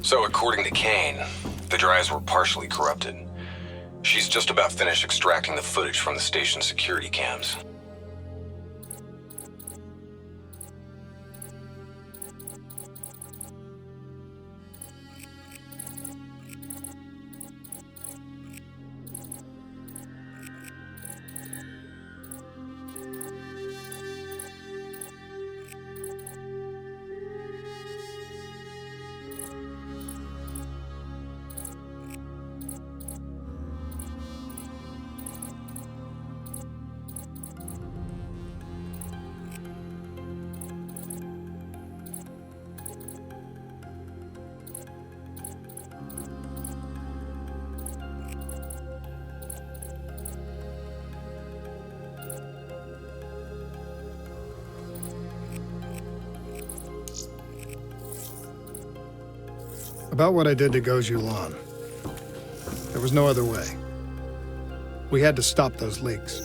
So according to Kane, the drives were partially corrupted. She's just about finished extracting the footage from the station's security cams. About what I did to Gojulan. There was no other way. We had to stop those leaks.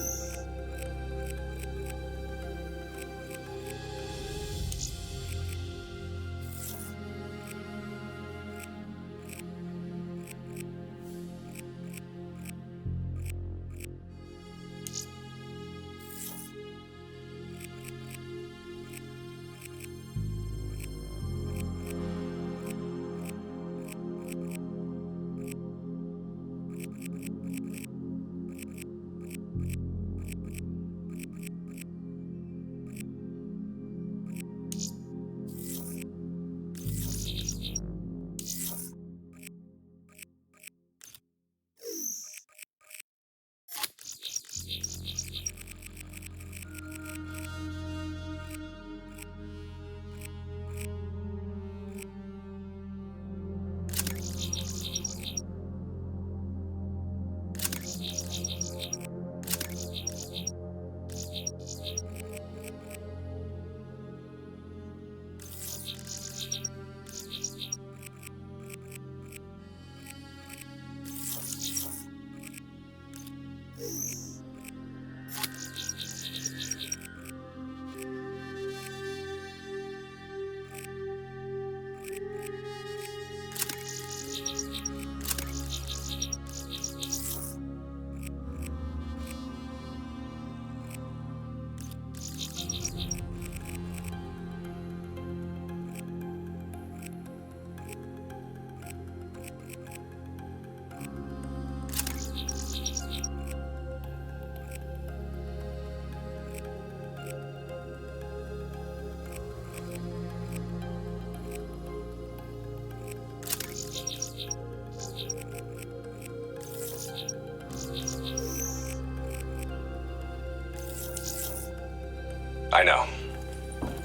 I know.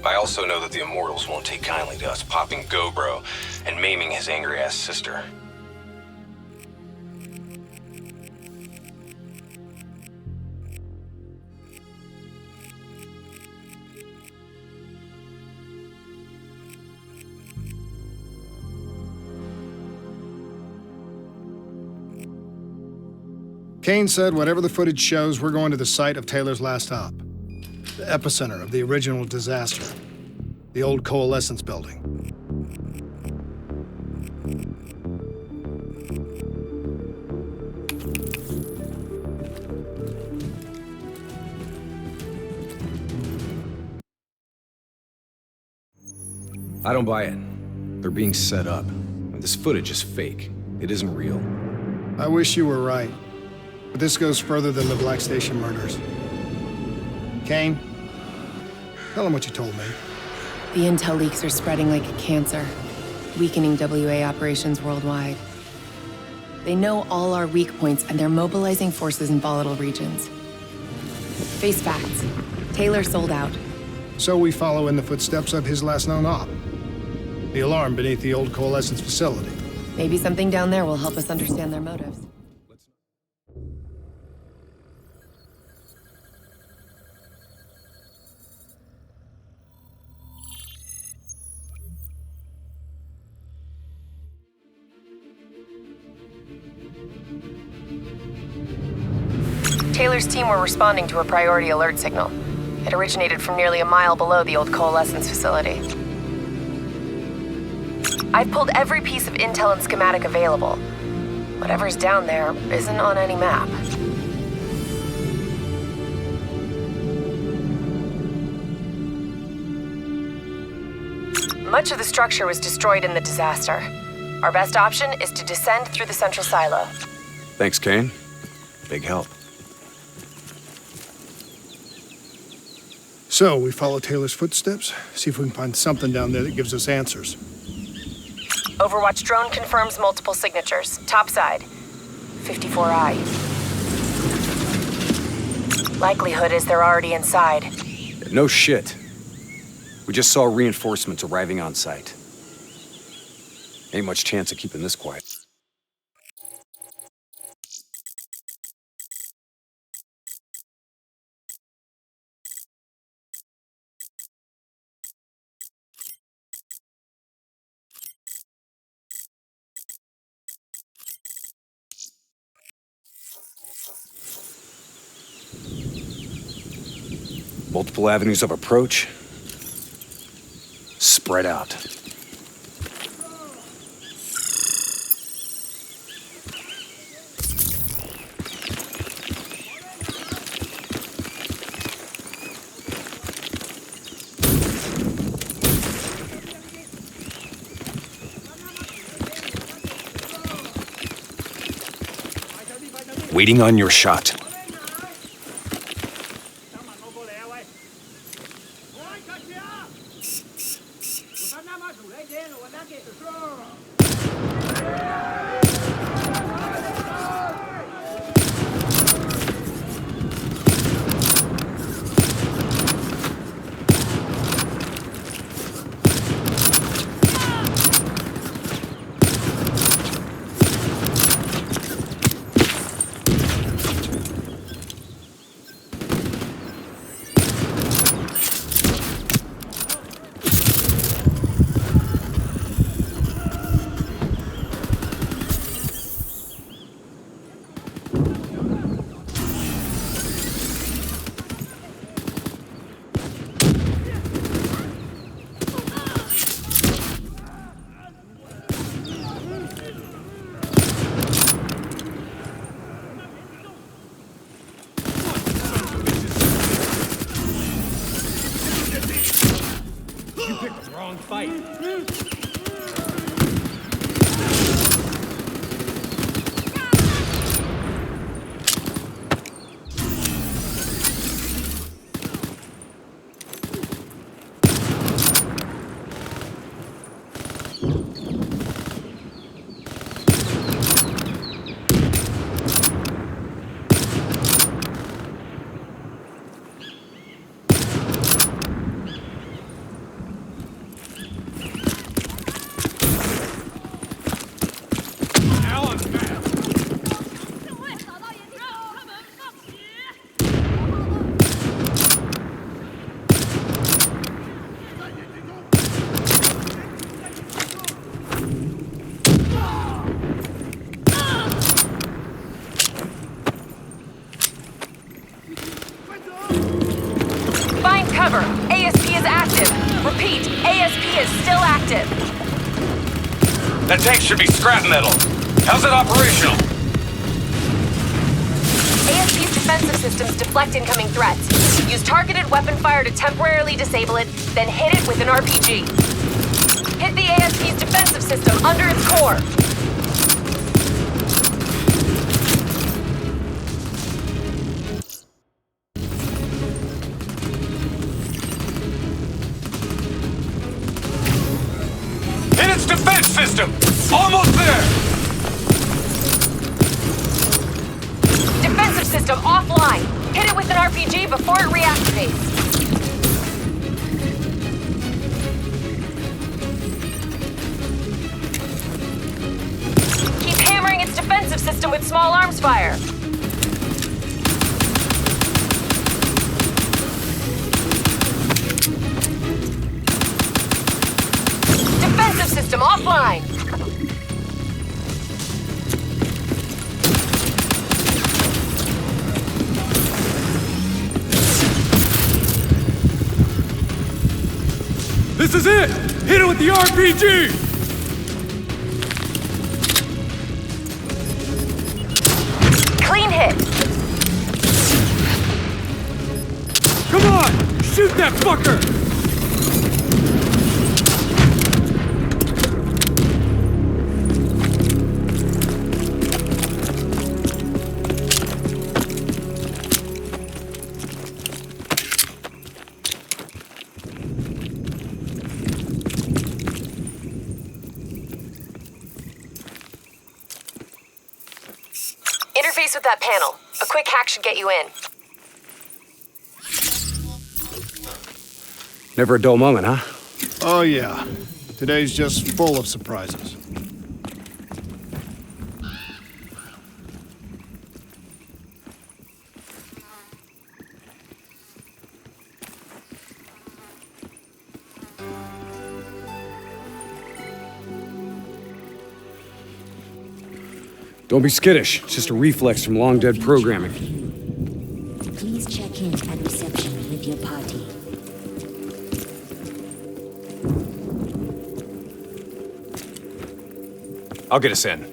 I also know that the Immortals won't take kindly to us popping Go-Bro and maiming his angry-ass sister. Kane said whatever the footage shows, we're going to the site of Taylor's last stop. The epicenter of the original disaster. The old Coalescence building. I don't buy it. They're being set up. This footage is fake. It isn't real. I wish you were right. But this goes further than the Black Station murders. Kane, tell him what you told me. The intel leaks are spreading like a cancer, weakening WA operations worldwide. They know all our weak points, and they're mobilizing forces in volatile regions. Face facts. Taylor sold out. So we follow in the footsteps of his last known op. The alarm beneath the old Coalescence facility. Maybe something down there will help us understand their motives. Taylor's team were responding to a priority alert signal. It originated from nearly a mile below the old Coalescence facility. I've pulled every piece of intel and schematic available. Whatever's down there isn't on any map. Much of the structure was destroyed in the disaster. Our best option is to descend through the central silo. Thanks, Kane. Big help. So we follow Taylor's footsteps, see if we can find something down there that gives us answers. Overwatch drone confirms multiple signatures. Top side. 54I. Likelihood is they're already inside. No shit. We just saw reinforcements arriving on site. Ain't much chance of keeping this quiet. Multiple avenues of approach. Spread out. Waiting on your shot. Cover. ASP is active. Repeat, ASP is still active. That tank should be scrap metal. How's it operational? ASP's defensive systems deflect incoming threats. Use targeted weapon fire to temporarily disable it, then hit it with an RPG. Hit the ASP's defensive system under its core. Hit its defense system! Almost there! RPG before it reactivates. Keep hammering its defensive system with small arms fire. Defensive system offline. This is it! Hit it with the RPG! Clean hit. Come on! Shoot that fucker! Interface with that panel. A quick hack should get you in. Never a dull moment, huh? Oh, yeah. Today's just full of surprises. Don't be skittish. It's just a reflex from long-dead programming. Please check in at reception with your party. I'll get us in.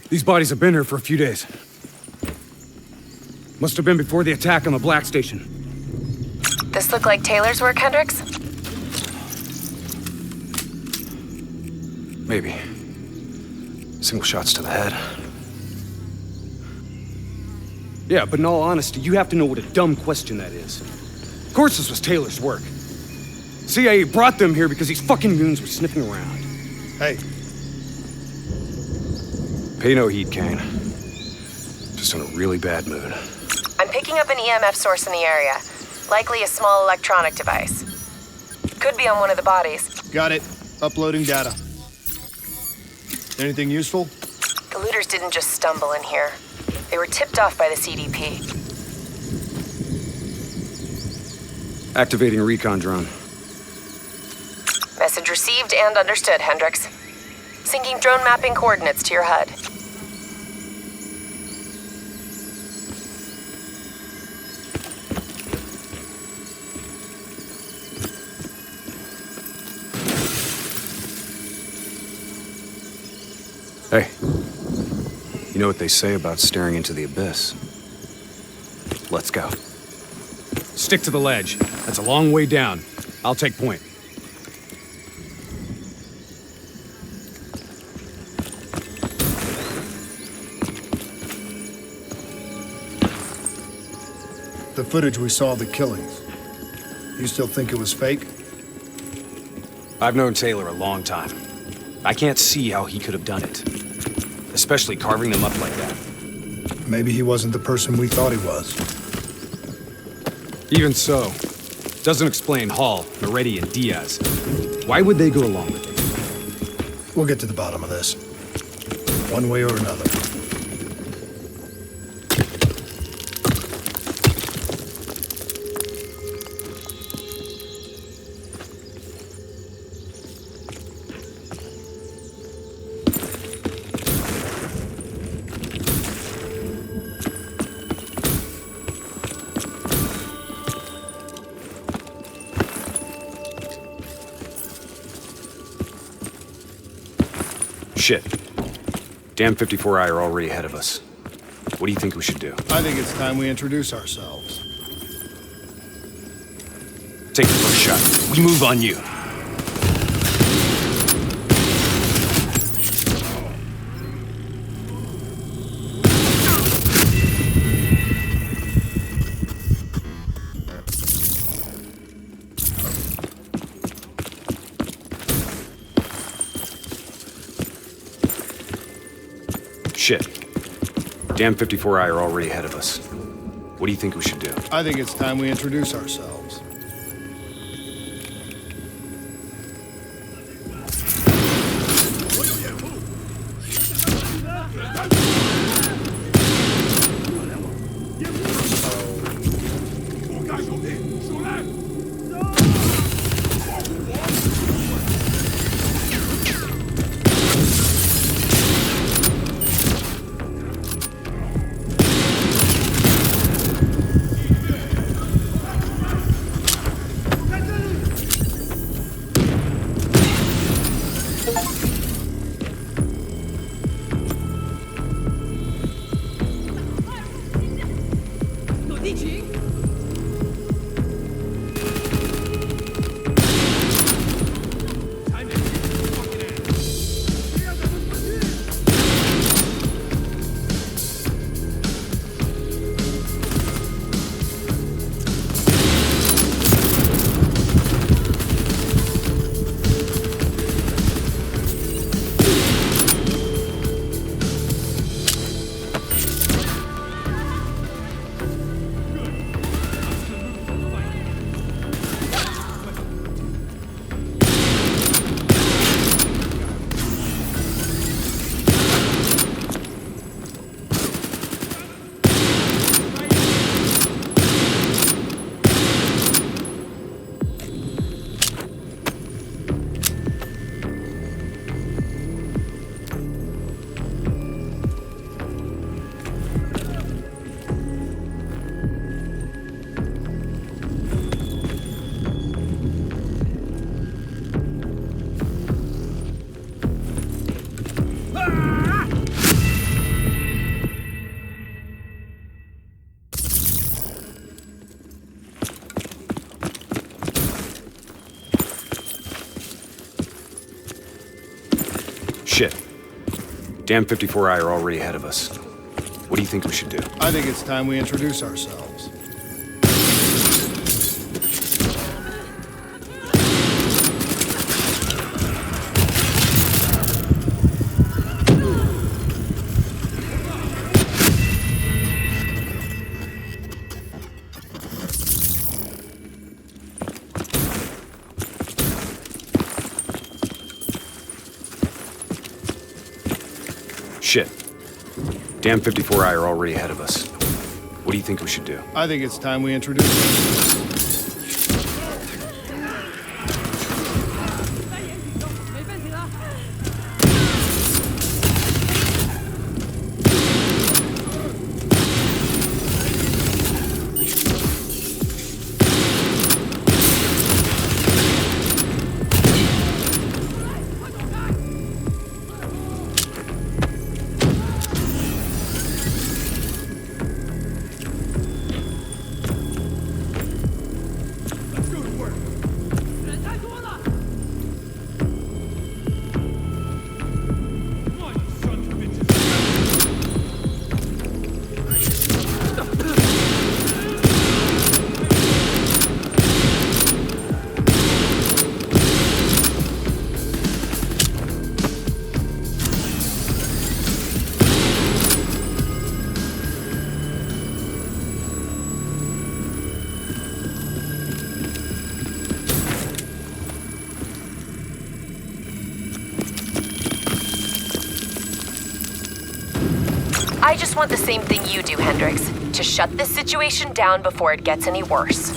These bodies have been here for a few days. Must have been before the attack on the Black Station. This look like Taylor's work, Hendricks? Maybe. Single shots to the head. Yeah, but in all honesty, you have to know what a dumb question that is. Of course this was Taylor's work. CIA brought them here because these fucking goons were sniffing around. Hey, Pay no heed, Kane. Just in a really bad mood. I'm picking up an EMF source in the area. Likely a small electronic device. Could be on one of the bodies. got it. Uploading data. Anything useful? The looters didn't just stumble in here. They were tipped off by the CDP. Activating recon drone. Message received and understood, Hendricks. Syncing drone mapping coordinates to your HUD. Hey, you know what they say about staring into the abyss? Let's go. Stick to the ledge. That's a long way down. I'll take point. The footage we saw of the killings. You still think it was fake? I've known Taylor a long time. I can't see how he could have done it. Especially carving them up like that. Maybe he wasn't the person we thought he was. Even so, doesn't explain Hall, Moretti, and Diaz. Why would they go along with it? We'll get to the bottom of this. One way or another. Shit. Damn 54I are already ahead of us. What do you think we should do? I think it's time we introduce ourselves. Take the first shot. We move on you. Shit. Damn 54I are already ahead of us. What do you think we should do? I think it's time we introduce ourselves. Shit. Damn 54I are already ahead of us. What do you think we should do? I think it's time we introduce ourselves. Shit. Damn 54I are already ahead of us. What do you think we should do? I think it's time we introduce ourselves. I just want the same thing you do, Hendrix. To shut this situation down before it gets any worse.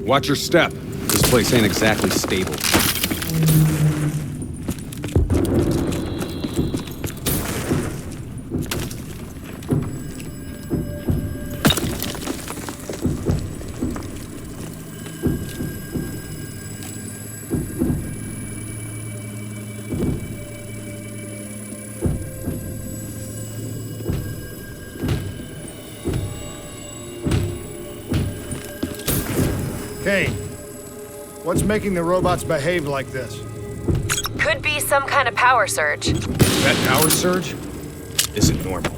Watch your step. This place ain't exactly stable. Kane, what's making the robots behave like this? Could be some kind of power surge. That power surge? isn't normal.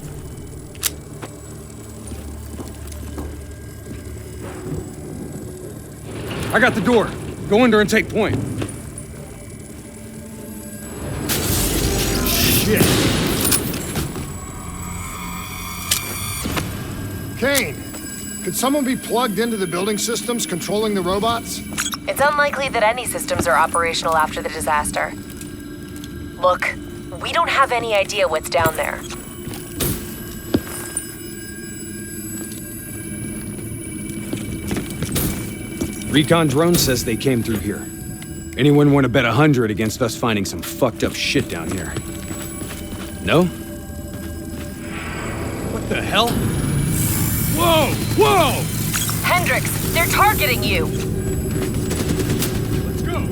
I got the door. Go in there and take point. Shit. Kane, could someone be plugged into the building systems controlling the robots? It's unlikely that any systems are operational after the disaster. Look, we don't have any idea what's down there. Recon drone says they came through here. Anyone want to bet 100 against us finding some fucked up shit down here? No? What the hell? Whoa! Whoa! Hendricks, they're targeting you! Let's go!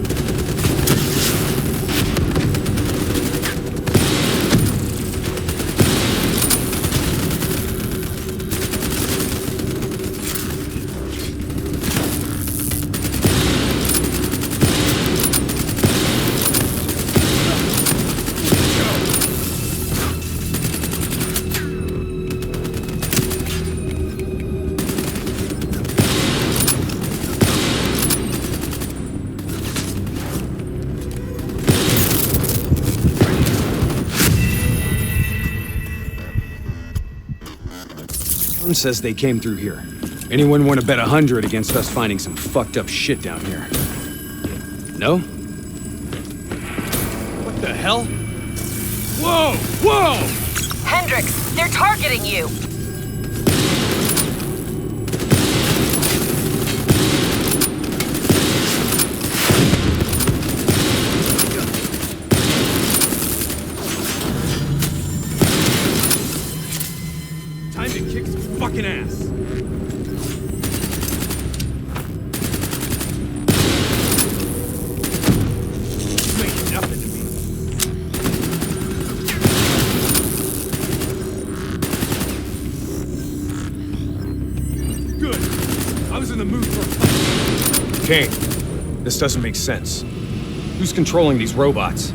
Says they came through here. Anyone want to bet 100 against us finding some fucked up shit down here? No? What the hell? Whoa! Whoa! Hendricks, they're targeting you! Time to kick some fucking ass. You ain't nothing to me. Good. I was in the mood for a fight. Kane, this doesn't make sense. Who's controlling these robots?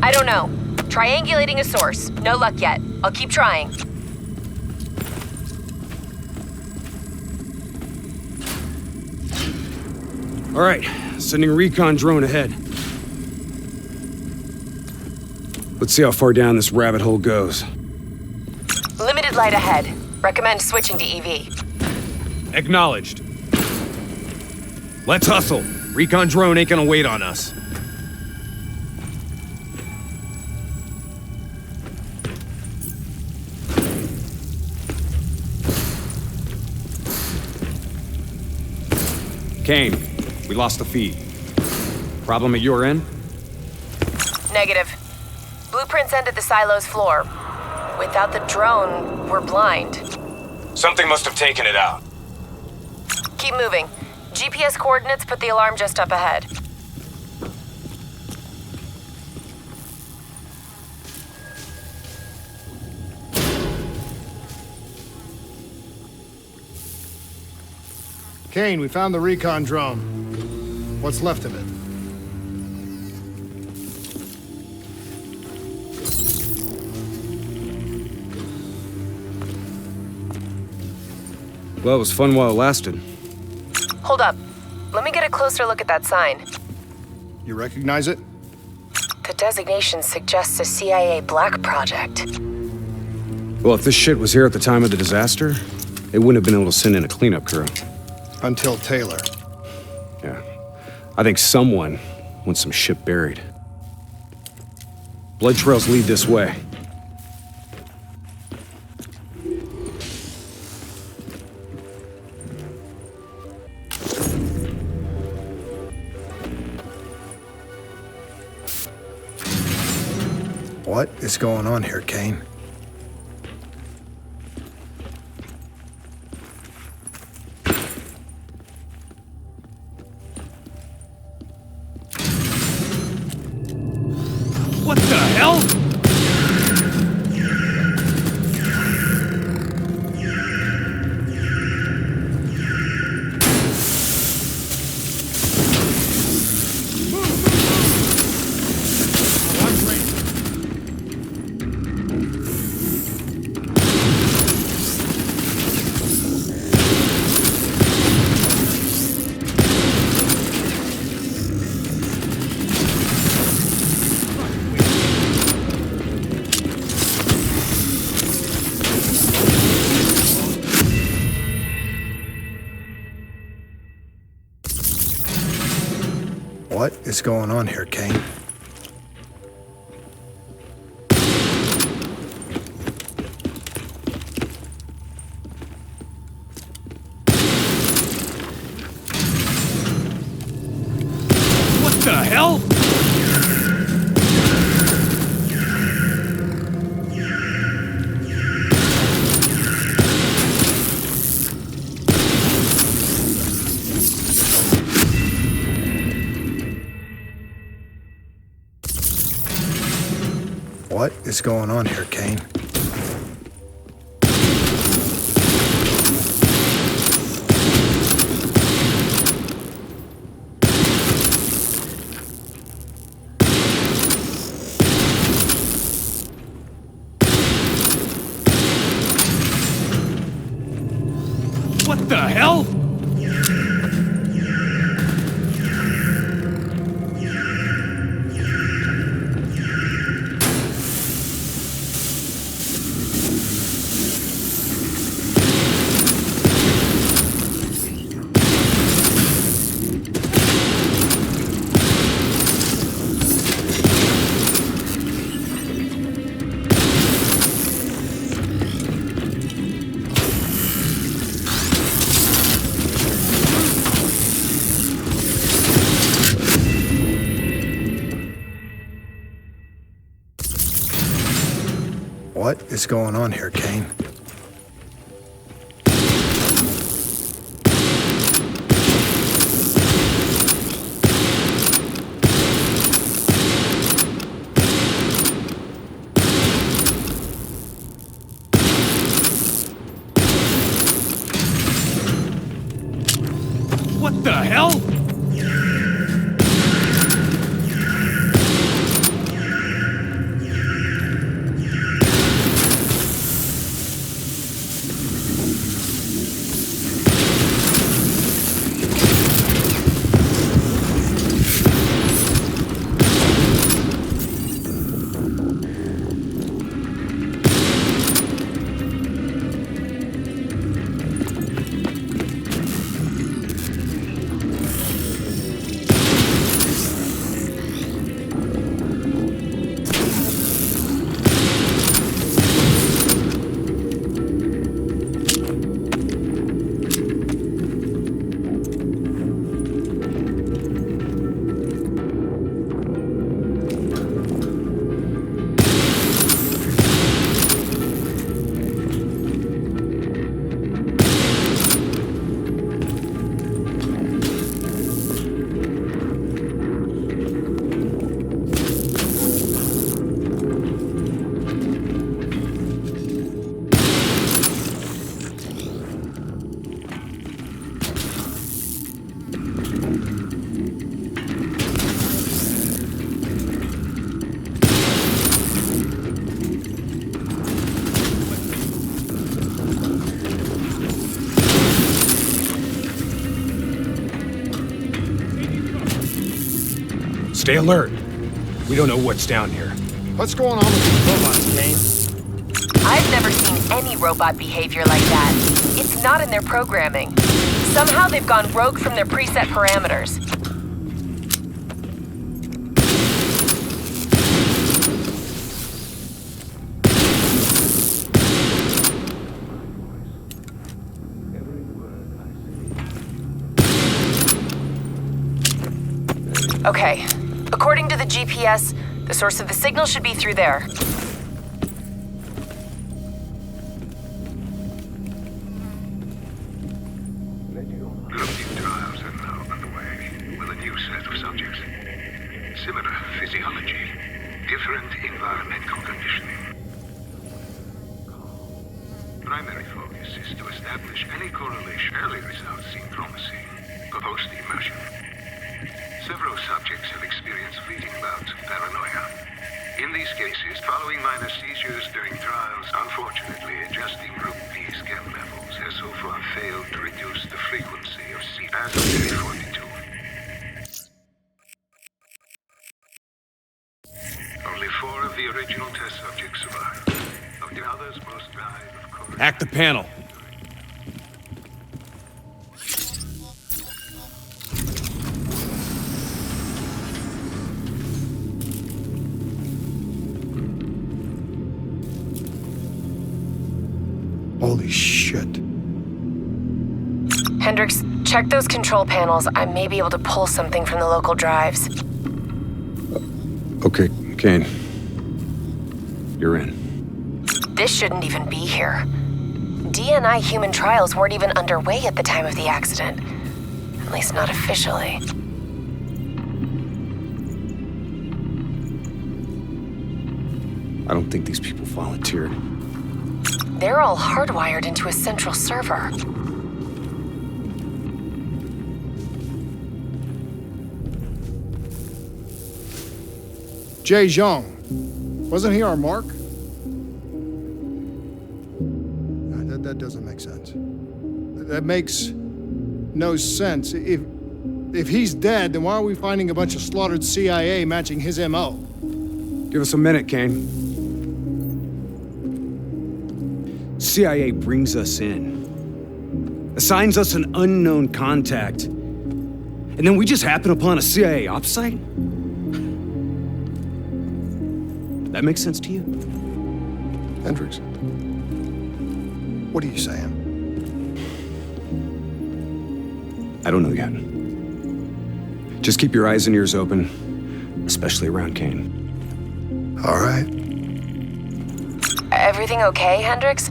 I don't know. Triangulating a source. No luck yet. I'll keep trying. All right, sending a recon drone ahead. Let's see how far down this rabbit hole goes. Limited light ahead. Recommend switching to EV. Acknowledged. Let's hustle. Recon drone ain't gonna wait on us. Kane, we lost the feed. Problem at your end? Negative. Blueprints end at the silo's floor. Without the drone, we're blind. Something must have taken it out. Keep moving. GPS coordinates put the alarm just up ahead. Kane, we found the recon drone. What's left of it? Well, it was fun while it lasted. Hold up. Let me get a closer look at that sign. You recognize it? The designation suggests a CIA black project. Well, if this shit was here at the time of the disaster, they wouldn't have been able to send in a cleanup crew. Until Taylor. Yeah. I think someone wants some shit buried. Blood trails lead this way. What is going on here, Kane? What the hell? is going on here, Kane? What the hell? What is going on here, Kane? What the hell? What is going on here, Kane? What the hell? Stay alert. We don't know what's down here. What's going on with these robots, Kane? I've never seen any robot behavior like that. It's not in their programming. Somehow they've gone rogue from their preset parameters. Okay. According to the GPS, the source of the signal should be through there. Routine trials are now underway with a new set of subjects. Similar physiology, different environmental conditioning. Primary focus is to establish any correlation. Early results seem promising. Post-immersion. Several subjects have experienced fleeting bouts of paranoia. In these cases, following minor seizures during trials, unfortunately, adjusting Group B's chem levels has so far failed to reduce the frequency of seizures. As of day 42, only 4 of the original test subjects survived. Of the others, most died of course. Hack the panel. Holy shit. Hendricks, check those control panels. I may be able to pull something from the local drives. Okay, Kane. You're in. This shouldn't even be here. DNI human trials weren't even underway at the time of the accident. At least not officially. I don't think these people volunteered. They're all hardwired into a central server. Jay Zhang. Wasn't he our mark? That doesn't make sense. That makes no sense. If he's dead, then why are we finding a bunch of slaughtered CIA matching his MO? Give us a minute, Kane. CIA brings us in, assigns us an unknown contact, and then we just happen upon a CIA ops site? That makes sense to you? Hendricks, what are you saying? I don't know yet. Just keep your eyes and ears open, especially around Kane. All right. Everything okay, Hendricks?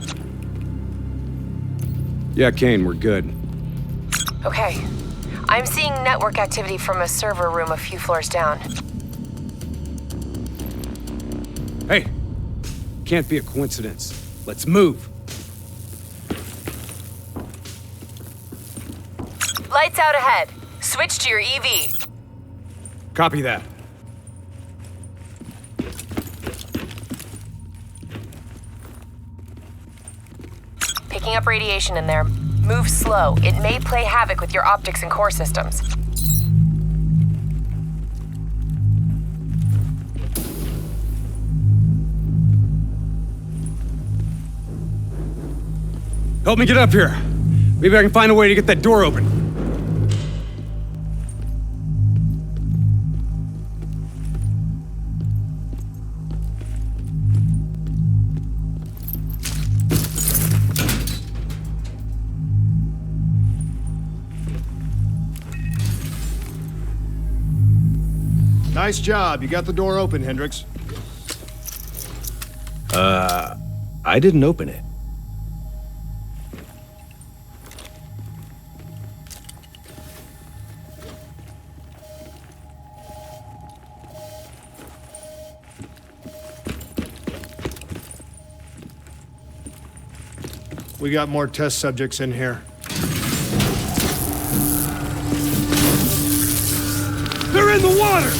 Yeah, Kane, we're good. Okay. I'm seeing network activity from a server room a few floors down. Hey, can't be a coincidence. Let's move. Lights out ahead. Switch to your EV. Copy that. Picking up radiation in there. Move slow. It may play havoc with your optics and core systems. Help me get up here. Maybe I can find a way to get that door open. Nice job. You got the door open, Hendricks. I didn't open it. We got more test subjects in here. They're in the water!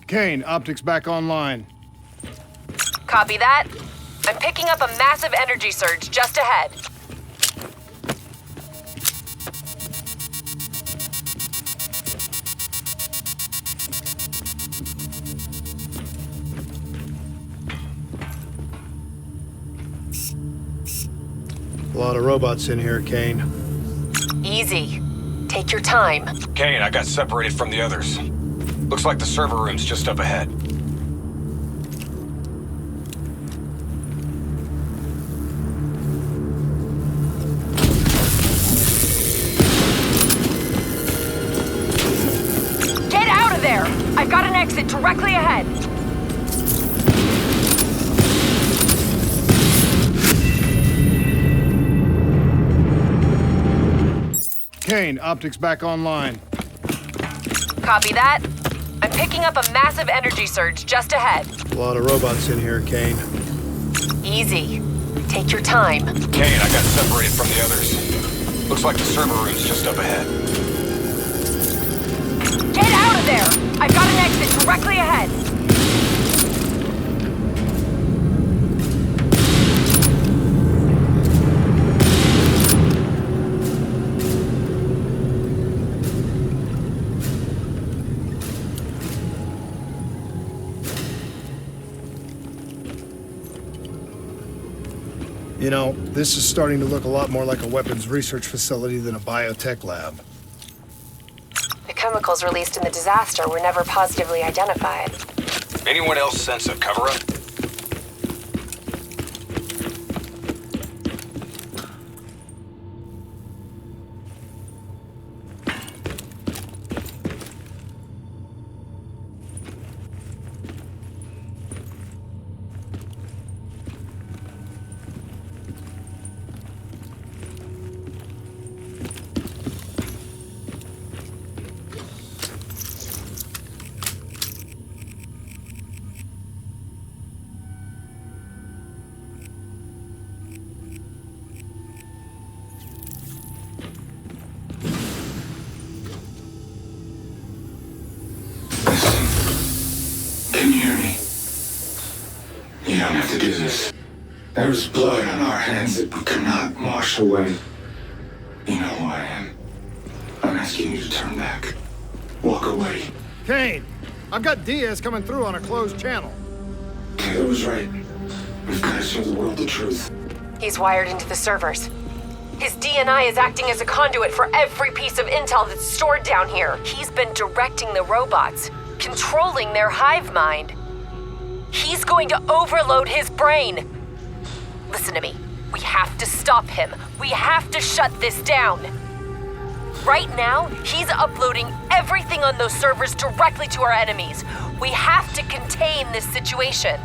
Kane, optics back online. Copy that. I'm picking up a massive energy surge just ahead. A lot of robots in here, Kane. Easy. Take your time. Kane, I got separated from the others. Looks like the server room's just up ahead. Get out of there! I've got an exit directly ahead. Kane, optics back online. Copy that. I'm picking up a massive energy surge just ahead. A lot of robots in here, Kane. Easy. Take your time. Kane, I got separated from the others. Looks like the server room's just up ahead. Get out of there! I've got an exit directly ahead. You know, this is starting to look a lot more like a weapons research facility than a biotech lab. The chemicals released in the disaster were never positively identified. Anyone else sense a cover-up? Can you hear me? You don't have to do this. There was blood on our hands that we could not wash away. You know who I am. I'm asking you to turn back. Walk away. Kane, I've got Diaz coming through on a closed channel. Taylor was right. We've got to show the world the truth. He's wired into the servers. His DNI is acting as a conduit for every piece of intel that's stored down here. He's been directing the robots, controlling their hive mind. He's going to overload his brain. Listen to me. We have to stop him. We have to shut this down. Right now, he's uploading everything on those servers directly to our enemies. We have to contain this situation.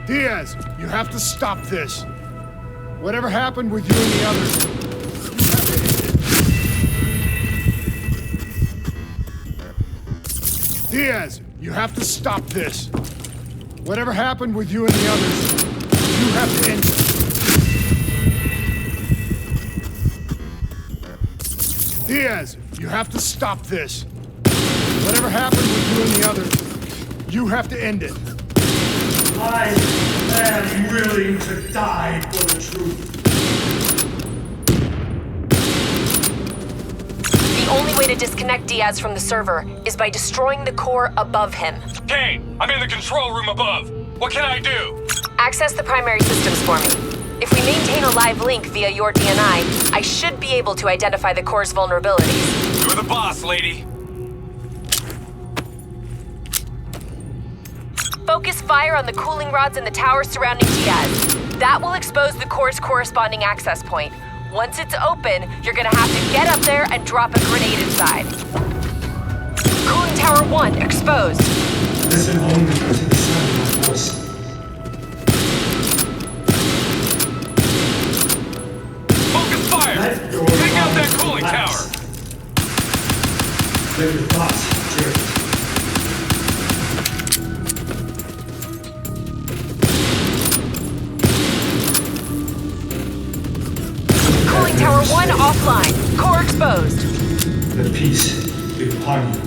Diaz, you have to stop this. Whatever happened with you and the others, Diaz, you have to stop this. Whatever happened with you and the others, you have to end it. Diaz, you have to stop this. Whatever happened with you and the others, you have to end it. I am willing to die for the truth. The only way to disconnect Diaz from the server is by destroying the core above him. Kane, I'm in the control room above. What can I do? Access the primary systems for me. If we maintain a live link via your DNI, I should be able to identify the core's vulnerabilities. You're the boss, lady. Focus fire on the cooling rods in the towers surrounding Diaz. That will expose the core's corresponding access point. Once it's open, you're gonna have to get up there and drop a grenade inside. Cooling tower 1 exposed. Listen only to the sound of my voice. Focus fire! Let your Take out that mind cooling relax. tower! Let your thoughts drift. Cooling tower 1 offline. Core exposed. The peace be upon you.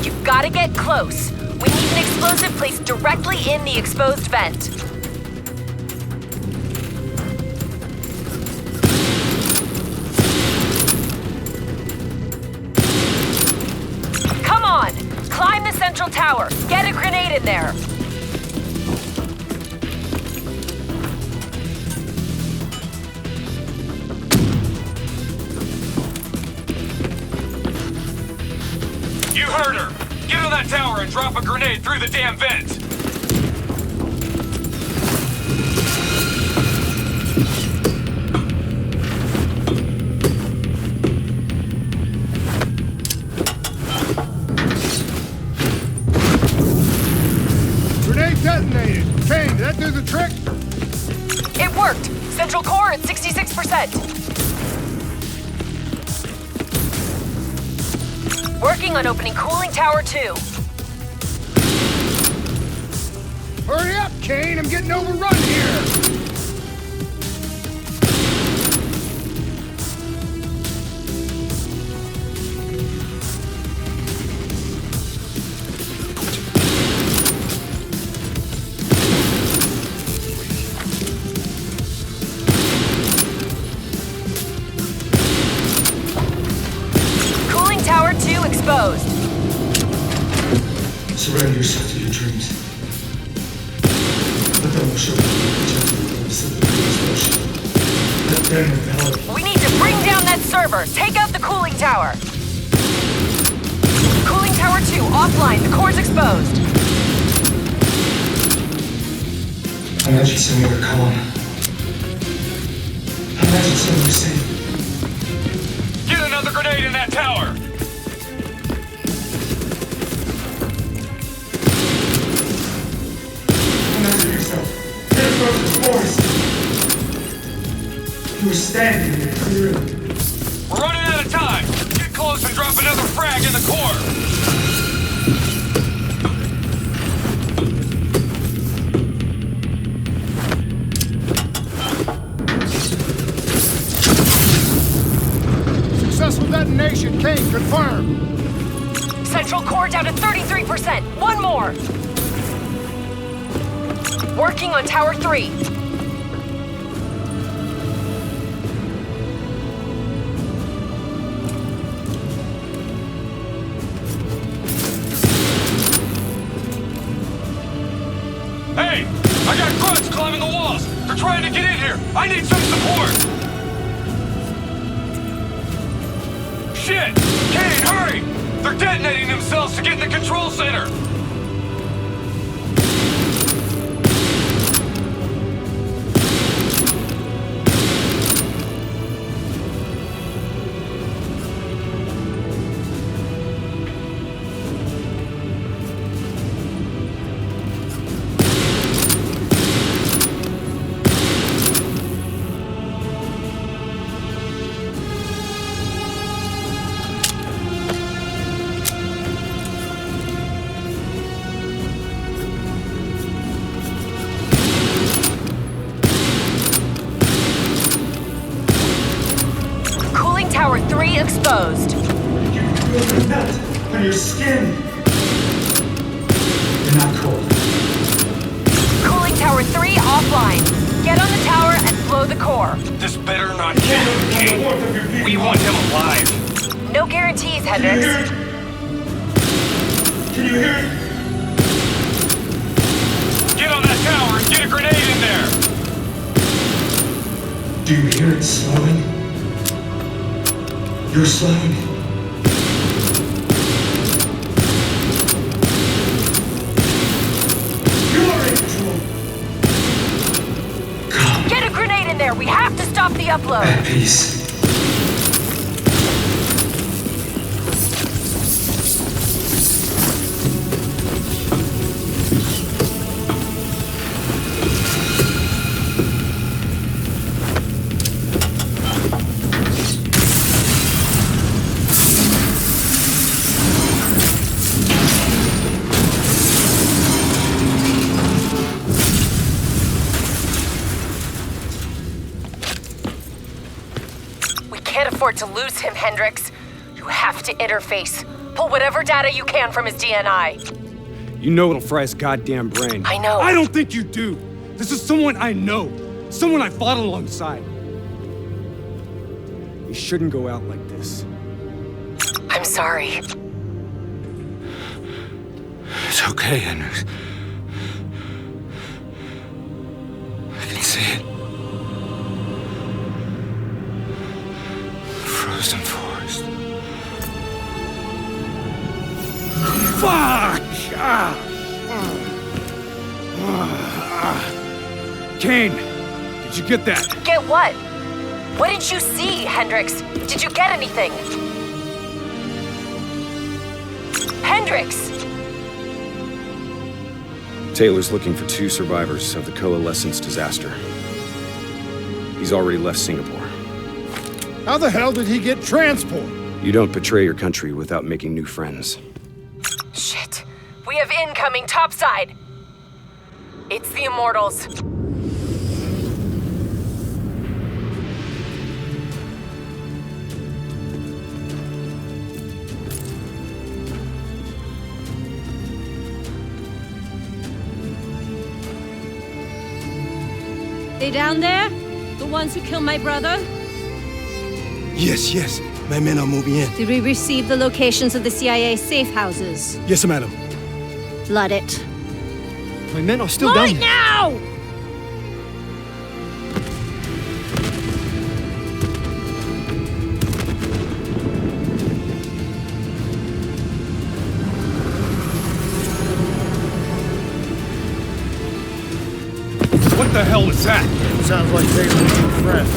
You've gotta get close. We need an explosive placed directly in the exposed vent. central tower. Get a grenade in there. You heard her! Get on that tower and drop a grenade through the damn vent! Grenade detonated. Kane, did that do the trick? It worked. Central core at 66%. Working on opening cooling tower 2. Hurry up, Kane. I'm getting overrun here. Cooling tower 2 exposed. Surrender yourself to your dreams. Let them show you Let them develop. We need to bring down that server. Take out the cooling tower. Cooling tower 2 offline. The core's exposed. Imagine sending a column. Imagine sending a safe. Get another grenade in that tower! Imagine yourself in a frozen forest. You were standing there clearly. We're running out of time! Get close and drop another frag in the core! Successful detonation. Kane, confirm. Central core down to 33%. One more. Working on tower 3. Hey! I got grunts climbing the walls! They're trying to get in here! I need some support! Shit! Kane, hurry! They're detonating themselves to get in the control center! Tower 3 exposed. You can feel the melt on your skin. You're not cold. Cooling tower 3 offline. Get on the tower and blow the core. This better not kill him, King. We want him alive. No guarantees, Can you hear Hendricks. it? Can you hear it? Get on that tower and get a grenade in there! Do you hear it slowing? You're slowing. You're in control. Come. Get a grenade in there. We have to stop the upload. At peace. Can't afford to lose him, Hendricks. You have to interface. Pull whatever data you can from his DNI. You know it'll fry his goddamn brain. I know. I don't think you do. This is someone I know. Someone I fought alongside. You shouldn't go out like this. I'm sorry. It's okay, Hendricks. I can see it. Frozen forest. Fuck! Kane, did you get that? Get what? What did you see, Hendricks? Did you get anything? Hendricks! Taylor's looking for 2 survivors of the Coalescence disaster. He's already left Singapore. How the hell did he get transport? You don't betray your country without making new friends. Shit. We have incoming topside! It's the Immortals. They down there? The ones who killed my brother? Yes, yes. My men are moving in. Did we receive the locations of the CIA safe houses? Yes, madam. Flood it. My men are still Right down. now! What the hell was that? Sounds like Taylor's new friend.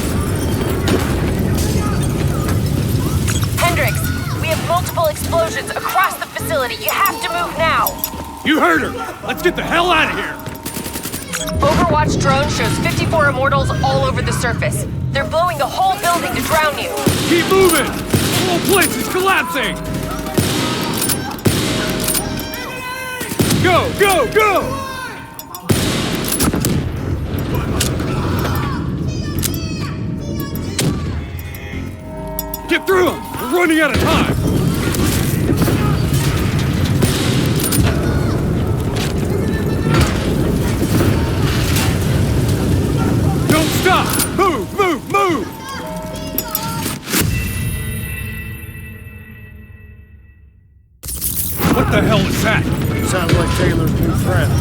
Hendricks, we have multiple explosions across the facility. You have to move now. You heard her! Let's get the hell out of here! Overwatch drone shows 54 Immortals all over the surface. They're blowing the whole building to drown you. Keep moving! The whole place is collapsing! Go, go, go! Get through them! We're running out of time! Don't stop! Move, move, move! What the hell is that? Sounds like Taylor's new friend.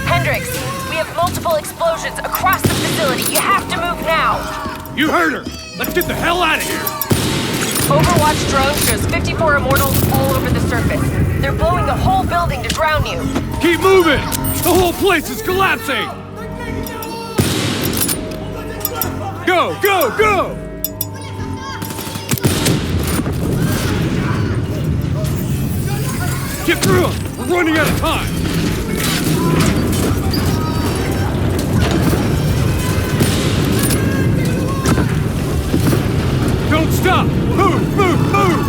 Hendricks, we have multiple explosions across the facility. You have to move now. You heard her! Let's get the hell out of here! Overwatch drone shows 54 Immortals all over the surface. They're blowing the whole building to drown you. Keep moving! The whole place is collapsing! Go, go, go! Get through them! We're running out of time! Don't stop! Move, move, move!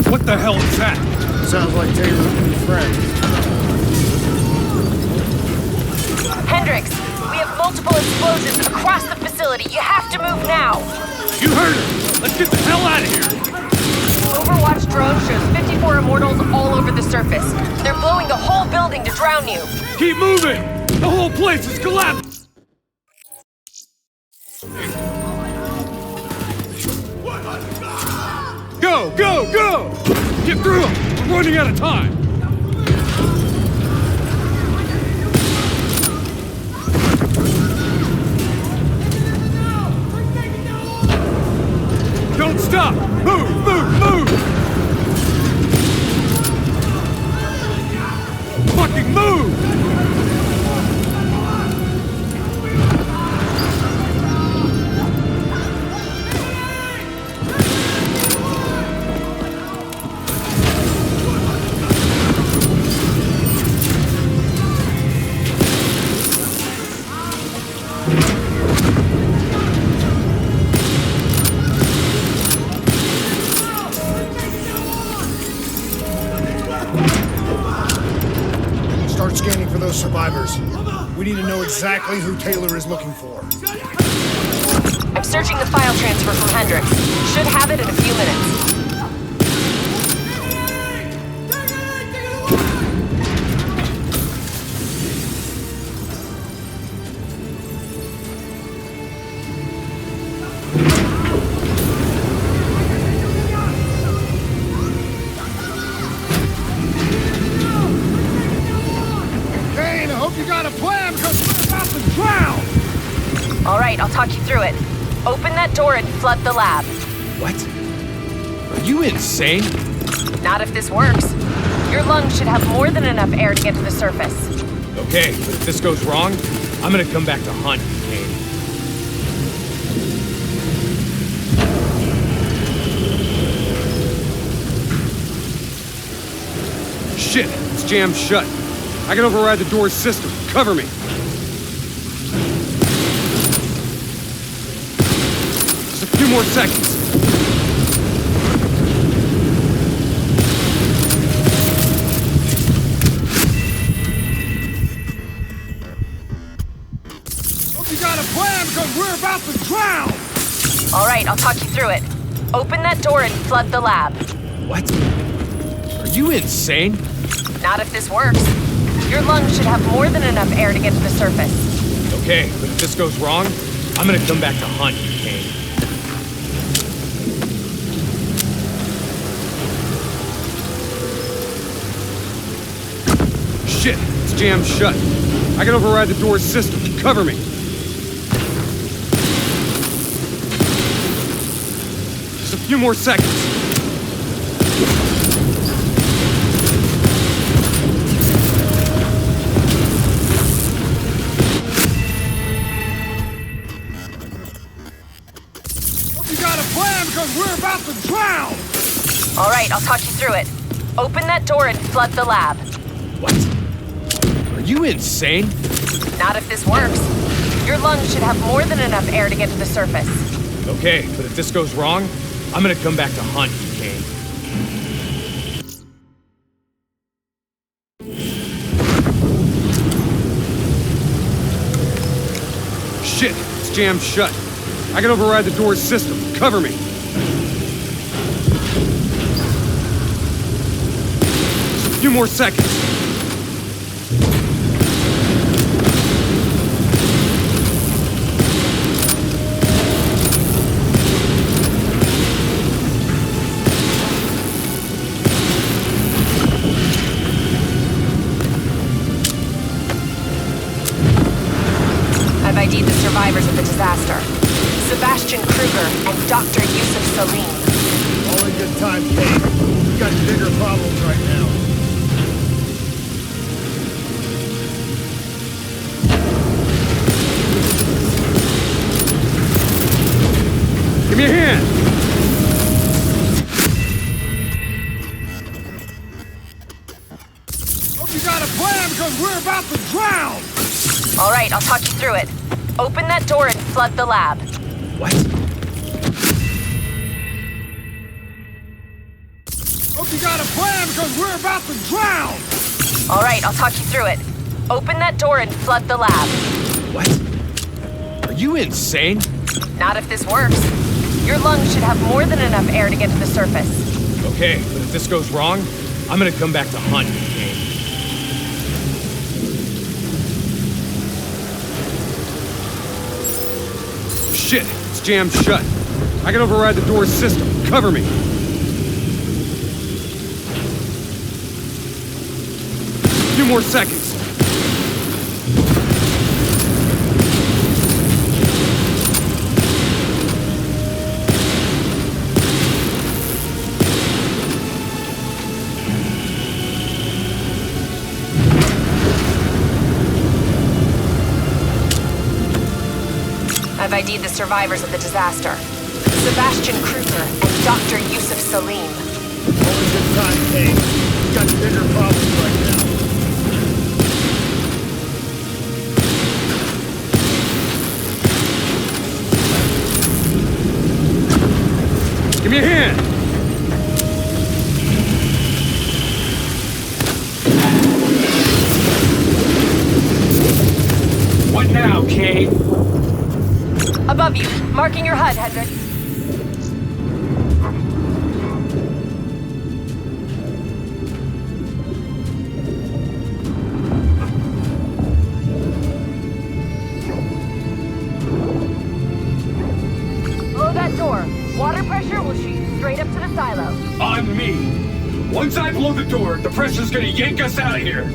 What the hell is that? Sounds like Taylor's new friend. Hendricks, we have multiple explosions across the facility. You have to move now. You heard her! Let's get the hell out of here! Overwatch drone shows 54 Immortals all over the surface. They're blowing the whole building to drown you. Keep moving! The whole place is collapsing! Go, go, go! Get through them! We're running out of time! Don't stop! Move, move, move! Fucking move! Start scanning for those survivors. We need to know exactly who Taylor is looking for. I'm searching the file transfer from Hendricks. Should have it in a few minutes. All right, I'll talk you through it. Open that door and flood the lab. What? Are you insane? Not if this works. Your lungs should have more than enough air to get to the surface. Okay, but if this goes wrong, I'm gonna come back to hunt you, Kane. Shit, it's jammed shut. I can override the door's system. Cover me. Just a few more seconds. Hope you got a plan because we're about to drown! All right, I'll talk you through it. Open that door and flood the lab. What? Are you insane? Not if this works. Your lungs should have more than enough air to get to the surface. Okay, but if this goes wrong, I'm gonna come back to hunt you, Kane. Shit, it's jammed shut. I can override the door's system. Cover me. Just a few more seconds. Hope you got a plan because we're about to drown! All right, I'll talk you through it. Open that door and flood the lab. What? Are you insane? Not if this works. Your lungs should have more than enough air to get to the surface. Okay, but if this goes wrong, I'm gonna come back to hunt you, Kane. Shit, it's jammed shut. I can override the door's system. Cover me. Just a few more seconds. I've ID'd the survivors of the disaster. Sebastian Kruger and Dr. Yusuf Salim. All in good time, Kate. We got bigger problems right now. Give me a hand. Hope you got a plan because we're about to drown! All right, I'll talk you through it. Open that door and flood the lab. What? Hope you got a plan because we're about to drown! All right, I'll talk you through it. Open that door and flood the lab. What? Are you insane? Not if this works. Your lungs should have more than enough air to get to the surface. Okay, but if this goes wrong, I'm gonna come back to hunt you, Kane. Shit, it's jammed shut. I can override the door's system. Cover me. A few more seconds. I've ID'd the survivors of the disaster. Sebastian Kruger and Dr. Yusuf Salim. All in good time, Kate. We got bigger problems right now. Give me a hand. What now, Kane? Above you, marking your HUD, Hendrik. Blow that door. Water pressure will shoot you straight up to the silo. On me. Once I blow the door, the pressure's gonna yank us out of here.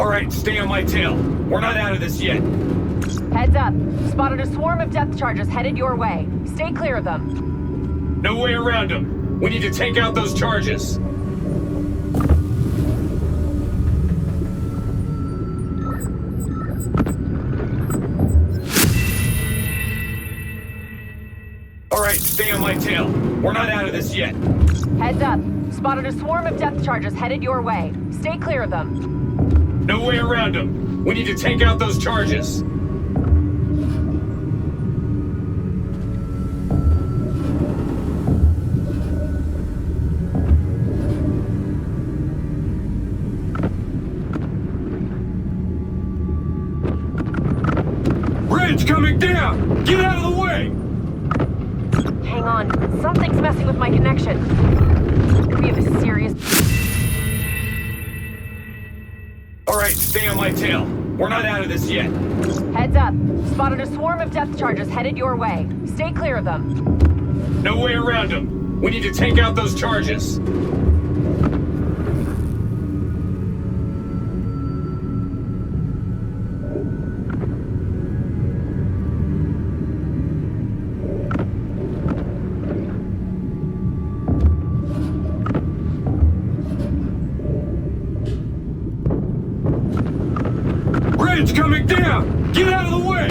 All right, stay on my tail. We're not out of this yet. Heads up. Spotted a swarm of depth charges headed your way. Stay clear of them. No way around them. We need to take out those charges. All right, stay on my tail. We're not out of this yet. Heads up. Spotted a swarm of depth charges headed your way. Stay clear of them. No way around them. We need to take out those charges. Bridge coming down! Get out of the way! Hang on. Something's messing with my connection. We have a serious... All right, stay on my tail. We're not out of this yet. Heads up. Spotted a swarm of depth charges headed your way. Stay clear of them. No way around them. We need to take out those charges. Bridge coming down! Get out of the way!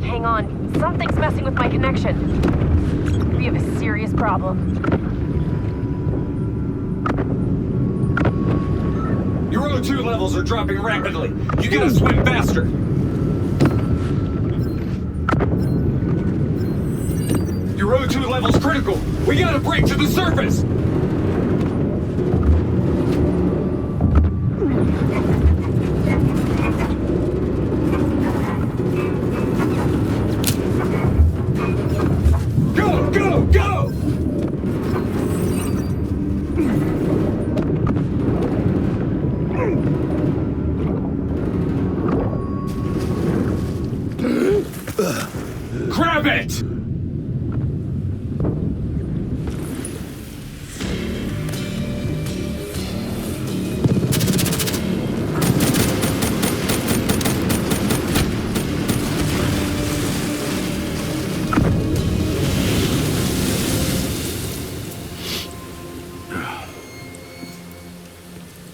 Hang on. Something's messing with my connection. We have a serious problem. Your O2 levels are dropping rapidly. You gotta swim faster. Your O2 level's critical. We gotta break to the surface. Go, go, go! Grab it!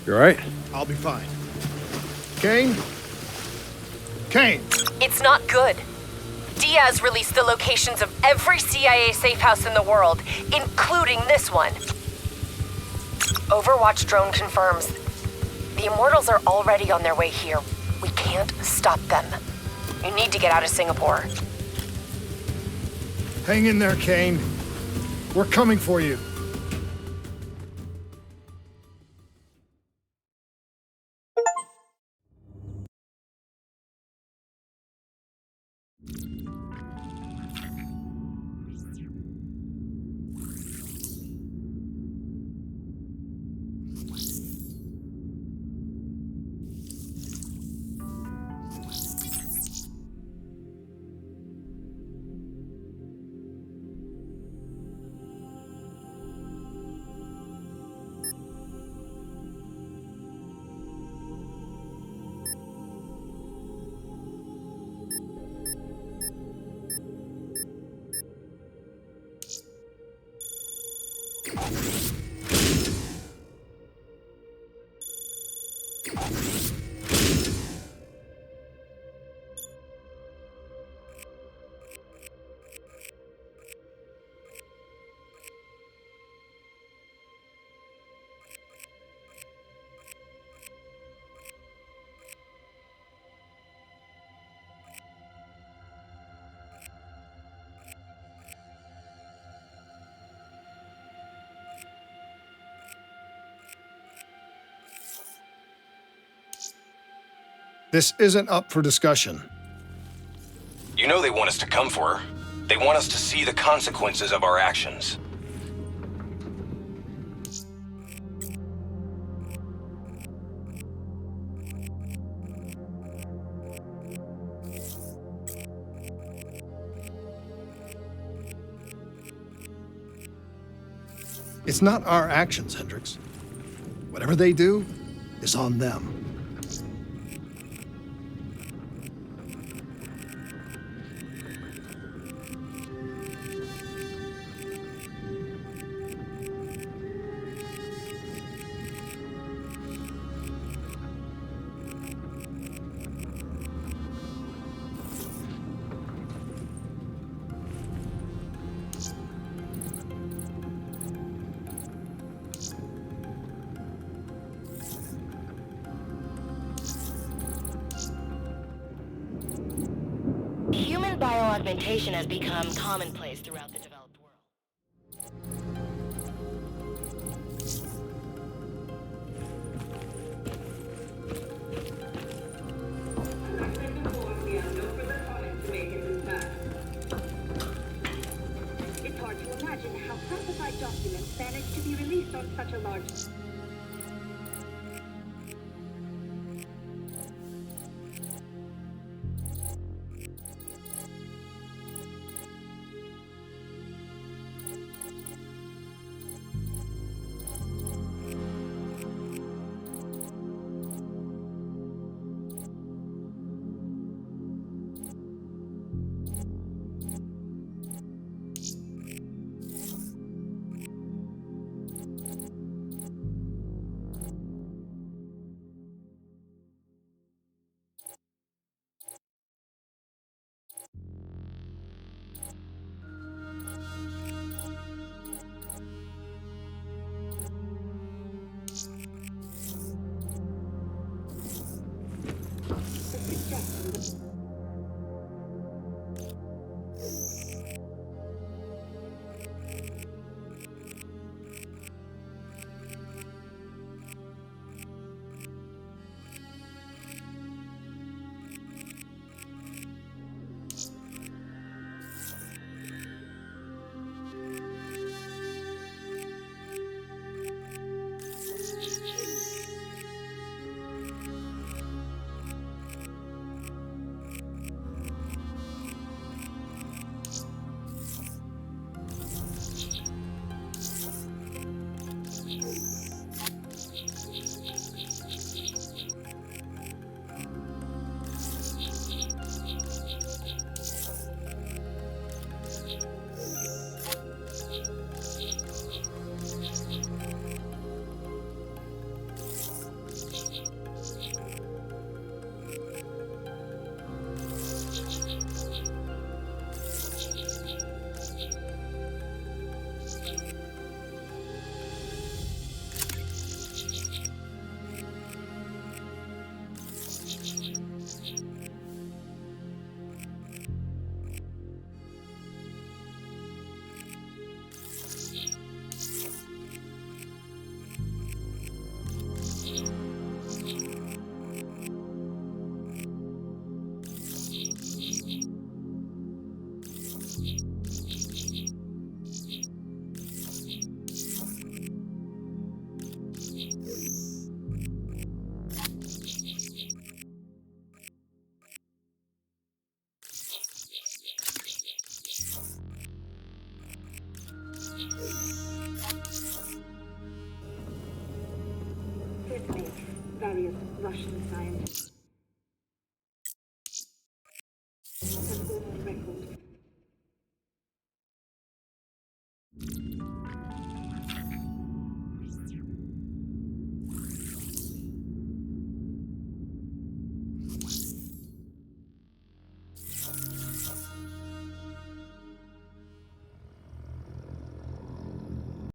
You all right? I'll be fine. Kane? Kane! It's not good. Diaz released the locations of every CIA safe house in the world, including this one. Overwatch drone confirms. The Immortals are already on their way here. We can't stop them. You need to get out of Singapore. Hang in there, Kane. We're coming for you. This isn't up for discussion. You know they want us to come for her. They want us to see the consequences of our actions. It's not our actions, Hendricks. Whatever they do is on them. Augmentation has become commonplace throughout the developed world. As I said before, we have no further comment to make at this time. It's hard to imagine how classified documents managed to be released on such a large... It makes various Russian scientists